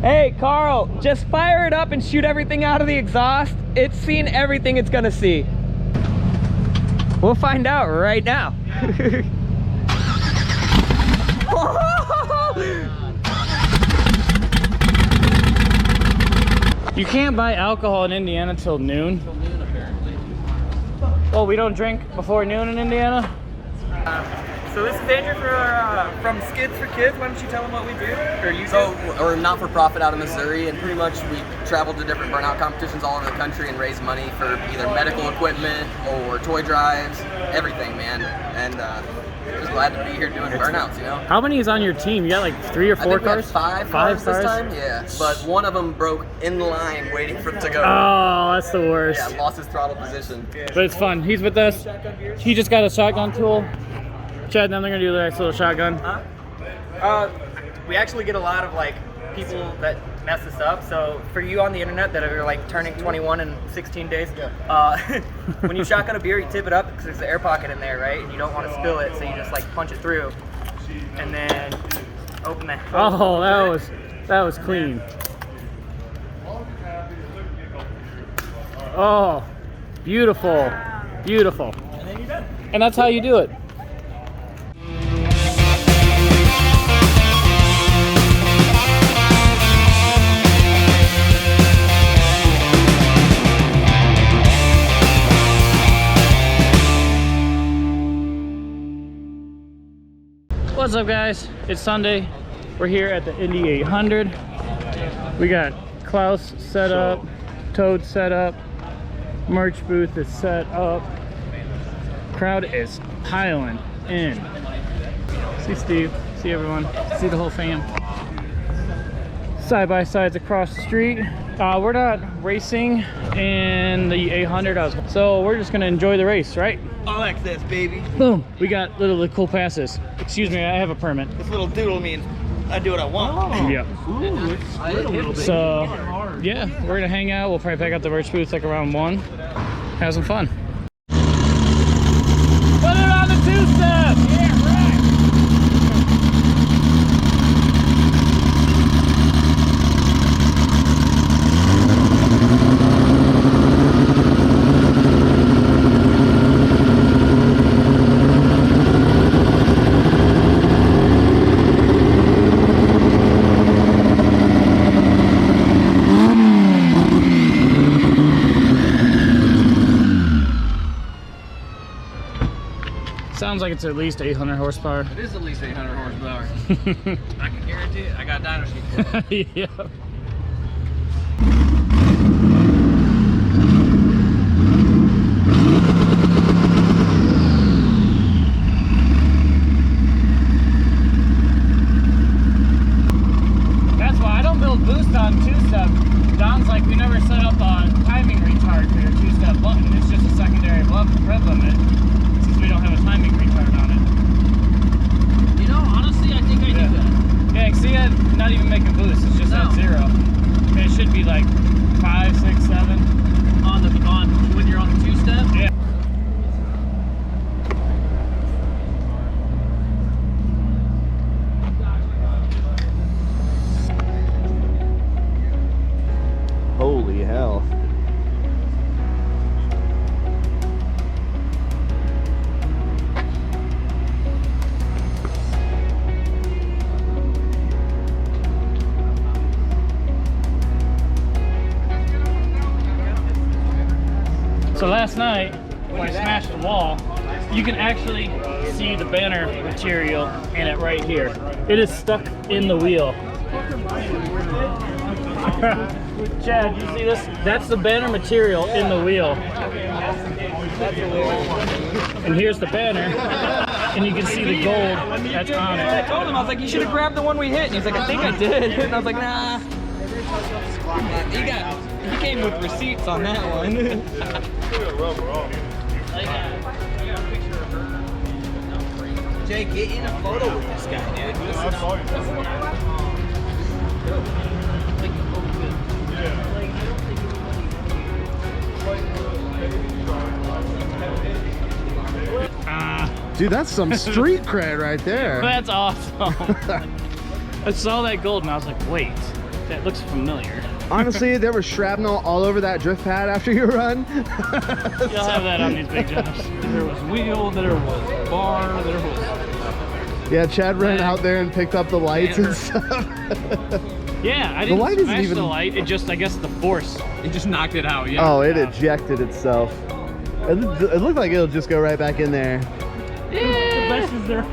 Hey, Carl, just fire it up and shoot everything out of the exhaust. It's seen everything it's gonna see. We'll find out right now. You can't buy alcohol in Indiana till noon. Till noon, apparently. Oh, we don't drink before noon in Indiana? So this is Andrew from Skids4Kids. Why don't you tell them what we do? Or you We're a not-for-profit out of Missouri, and pretty much we travel to different burnout competitions all over the country and raise money for either medical equipment or toy drives, everything, man. And just glad to be here doing burnouts, you know. How many is on your team? You got like 3 or 4 I think cars? we have 5 cars this time, yeah. But one of them broke in line waiting for it to go. Oh, that's the worst. Yeah, lost his throttle position. But it's fun. He's with us. He just got a shotgun tool. Chad and them, they're gonna do the next little shotgun. We actually get a lot of like people that mess us up. So for you on the internet that are like turning 21 in 16 days, when you shotgun a beer, you tip it up because there's an air pocket in there, right? And you don't want to spill it, so you just like punch it through, and then open it. Oh, that was clean. Oh, beautiful, beautiful. And then you're done. And that's how you do it. What's up, guys? It's Sunday. We're here at the Indy 800. We got Klaus set up, Toad set up, merch booth is set up. Crowd is piling in. See Steve, see everyone, see the whole fam. Side by sides across the street. We're not racing in the 800, so we're just gonna enjoy the race, right? All access, baby. Boom! We got literally cool passes. Excuse me, I have a permit. This little doodle means I do what I want. Oh. Yeah. So, yeah, we're gonna hang out. We'll probably pack out the merch booth like around 1. Have some fun. Put it on the 2-step! Yeah, right! Sounds like it's at least 800 horsepower. It is at least 800 horsepower. I can guarantee it. I got dyno sheet for it. Yeah. That's why I don't build boost on 2-step. Don's like, we never set up a timing retard for your 2-step button. It's just a secondary rev limit. We don't have a timing retard on it. You know, honestly, I think I do that. Yeah, see, I'm not even making boost. It's just at 0. And it should be like 5, 6, 7 On when you're on the 2-step. Yeah. Holy hell. So last night, when we smashed the wall, you can actually see the banner material in it right here. It is stuck in the wheel. Chad, you see this? That's the banner material in the wheel. And here's the banner, and you can see the gold that's on it. I told him, I was like, you should have grabbed the one we hit. And he's like, I think I did. And I was like, nah. He came with receipts on that one. Jay, get in a photo with this guy, dude. Dude, that's some street cred right there. That's awesome. I saw that gold and I was like, wait, That looks familiar. Honestly, there was shrapnel all over that drift pad after your run. You'll have that on these big jumps. There was wheel, there was bar, there was... Yeah, Chad ran out there and picked up the lights and stuff. Yeah, I didn't light isn't smash even- the light. It just, I guess, the force. It just knocked it out, yeah. Oh, it ejected itself. It looked like it'll just go right back in there. The best is they're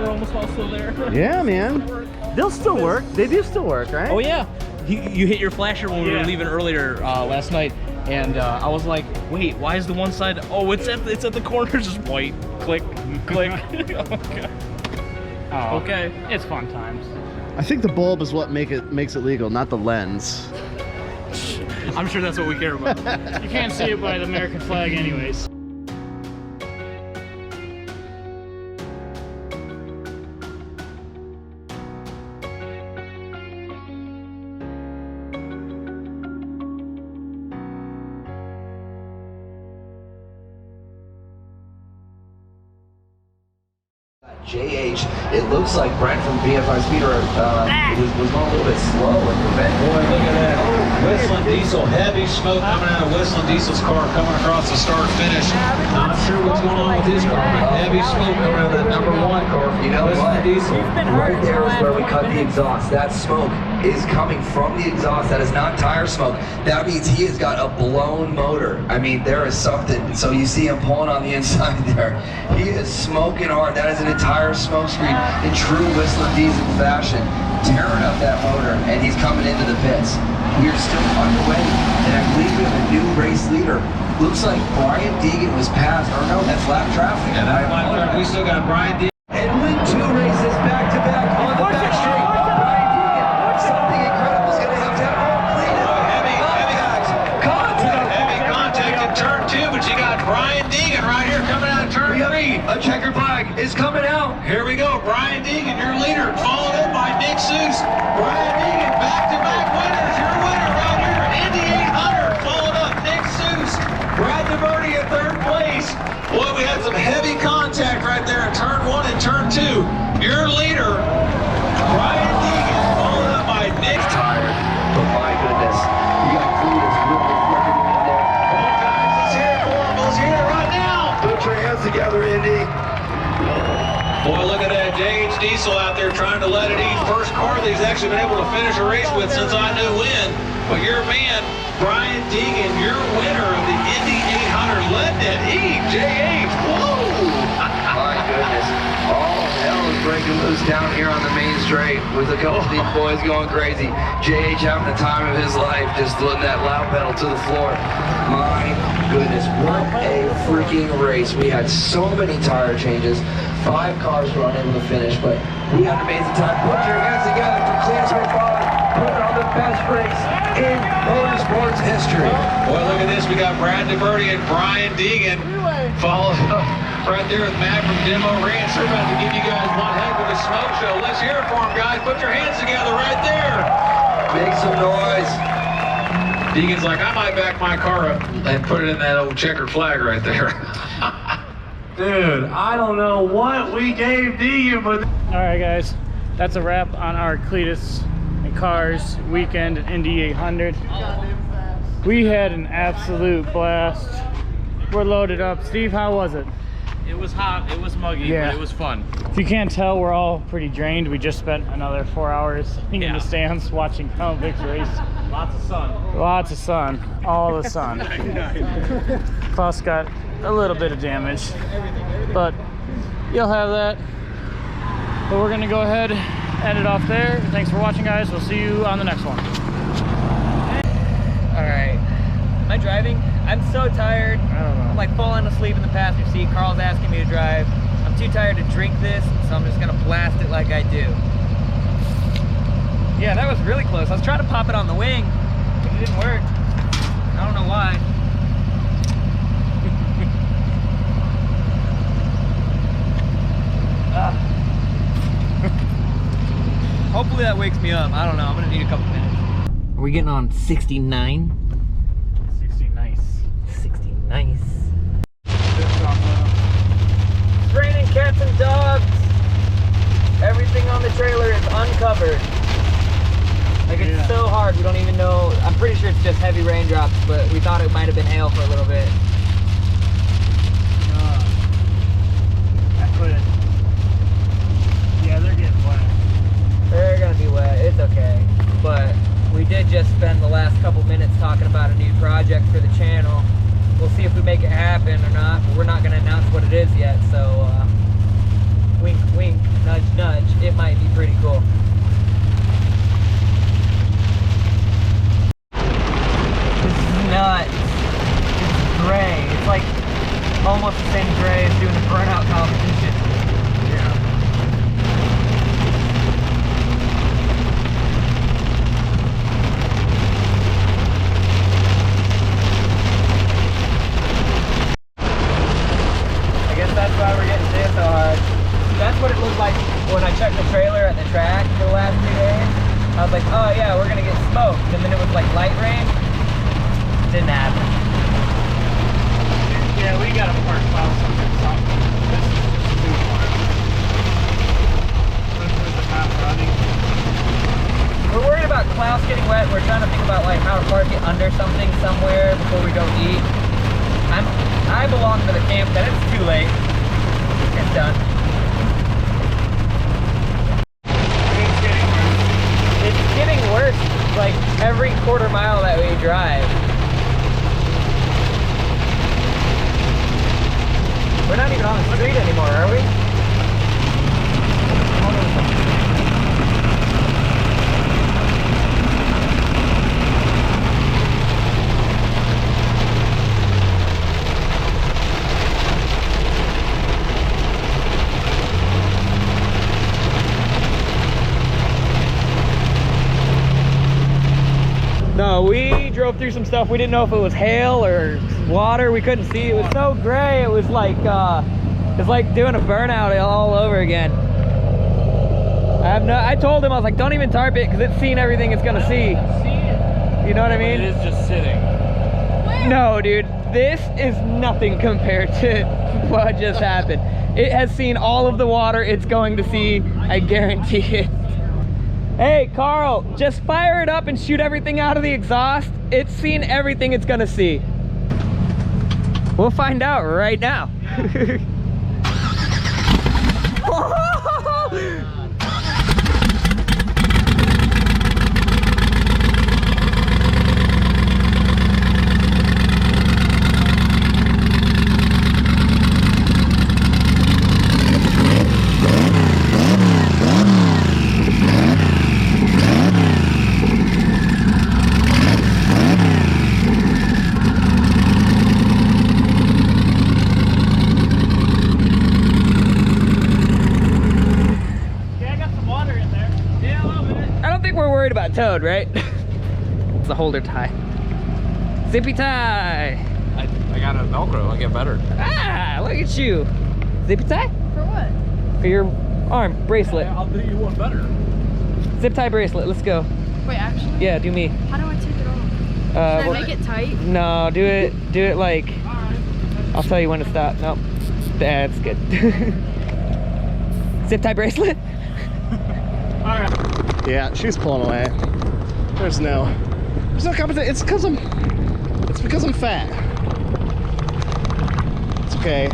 almost all still there. Yeah, man. They'll still work. They do still work, right? Oh yeah, you hit your flasher when we were leaving earlier last night, and I was like, wait, why is the one side? Oh, it's at the corners, just white. Click, click. Oh god. Oh, Okay. It's fun times. I think the bulb is what makes it legal, not the lens. I'm sure that's what we care about. You can't see it by the American flag anyways. JH, it looks like Brent from BFI Speeder was going a little bit slow and prevent. Boy, look at that. Whistling Diesel, heavy smoke coming out of Whistling Diesel's car coming across the start finish. Not sure what's going on with his car, but heavy smoke coming out of that number 1 car. You know what? Diesel. Right there is where we cut the exhaust. That smoke is coming from the exhaust. That is not tire smoke. That means he has got a blown motor. I mean, there is something. So you see him pulling on the inside there. He is smoking hard. That is an entire smoke screen in true Whistling Diesel fashion, tearing up that motor, and he's coming into the pits. We are still underway, and I believe we have a new race leader. Looks like Brian Deegan was passed, or no, that's lap traffic. Yeah, that's lap traffic. We still got Brian D. And win 2 races back to back on the back straight. Brian Deegan, something incredible is going to have clean it. Heavy contact in turn 2, but you got Brian Deegan right here coming out of turn 3. A checker flag is coming out. Here we go, Brian Deegan, your leader, followed up by Nick Seuss. Brian Deegan, back-to-back winners. Your winner right here, Indy 800, followed up Nick Seuss. Brad DeVerde in 3rd place. Boy, we had some heavy contact right there in turn 1 and turn 2. Your leader, Brian Deegan, followed up by Nick. Tired, but my goodness, you got Cletus really flipping in there. Come on, guys, let's hear it for him. Let's hear it right now. Put your hands together, Indy. Boy, look at that JH Diesel out there trying to let it eat. First car that he's actually been able to finish a race with since I knew when. But your man, Brian Deegan, your winner of the Indy 800, letting it eat. JH, whoa! My goodness. All hell is breaking loose down here on the main straight with a couple of these boys going crazy. JH having the time of his life, just letting that loud pedal to the floor. My goodness, what a freaking race. We had so many tire changes. 5 cars were unable to finish, but we had an amazing time. Put your hands together for Skids4Kids. Put on the best race in motorsports history. Boy, look at this. We got Brad DeVerde and Brian Deegan followed up right there with Matt from Demo Ranch. They're about to give you guys one heck of a smoke show. Let's hear it for them, guys. Put your hands together right there. Make some noise. Deegan's like, I might back my car up and put it in that old checkered flag right there. Dude, I don't know what we gave Deegan, but... All right, guys, that's a wrap on our Cletus and Cars weekend at Indy 800. We had an absolute blast. We're loaded up. Steve, how was it? It was hot, it was muggy, Yeah. but it was fun. If you can't tell, we're all pretty drained. We just spent another 4 hours in Yeah. the stands watching Colin Vick's race. Lots of sun. Lots of sun, all the sun. Klaus got a little bit of damage, but you'll have that. But we're gonna go ahead, end it off there. Thanks for watching, guys. We'll see you on the next one. All right. Am I driving? I'm so tired. I don't know. I'm like falling asleep in the passenger seat. Carl's asking me to drive. I'm too tired to drink this, so I'm just gonna blast it like I do. Yeah, that was really close. I was trying to pop it on the wing, but it didn't work. I don't know why. Hopefully that wakes me up. I don't know. I'm gonna need a couple minutes. Are we getting on 69? 60 nice. 60 nice. It's raining cats and dogs. Everything on the trailer is uncovered. Like it's so hard, we don't even know. I'm pretty sure it's just heavy raindrops, but we thought it might have been hail for a little bit. I couldn't. Yeah, they're getting wet. They're gonna be wet, it's okay. But we did just spend the last couple minutes talking about a new project for the channel. We'll see if we make it happen or not, but we're not gonna announce what it is yet, so wink wink, nudge nudge, it might be pretty cool. This is nuts. It's gray. It's like almost the same gray as doing a burnout competition. That's why we're getting hit so hard. That's what it looked like when I checked the trailer at the track for the last 2 days. I was like, oh yeah, we're gonna get smoked. And then it was like light rain. Didn't happen. Yeah, we gotta park clouds on something. This is just too far. There's a map running. We're worried about Klaus getting wet. We're trying to think about like how to park it under something somewhere before we go eat. I belong to the camp that it's too late. It's done. It's getting worse like every quarter mile that we drive. We're not even on the street anymore, are we? No, we drove through some stuff. We didn't know if it was hail or water. We couldn't see. It was so gray. It was like doing a burnout all over again. I told him, I was like, don't even tarp it because it's seen everything it's gonna see. You know what I mean? It is just sitting. No, dude, this is nothing compared to what just happened. It has seen all of the water it's going to see. I guarantee it. Hey, Carl, just fire it up and shoot everything out of the exhaust. It's seen everything it's gonna see. We'll find out right now. About Toad, right? It's the holder tie. Zippy tie. I got a Velcro. I get better. Ah, look at you. Zippy tie? For what? For your arm bracelet. I'll do you one better. Zip tie bracelet. Let's go. Wait, actually? Yeah, do me. How do I take it off? Should I make it tight? No, do it like. I'll tell you when to stop. Nope. That's good. Zip tie bracelet. All right. Yeah, she's pulling away. There's no competition. It's because I'm fat. It's okay.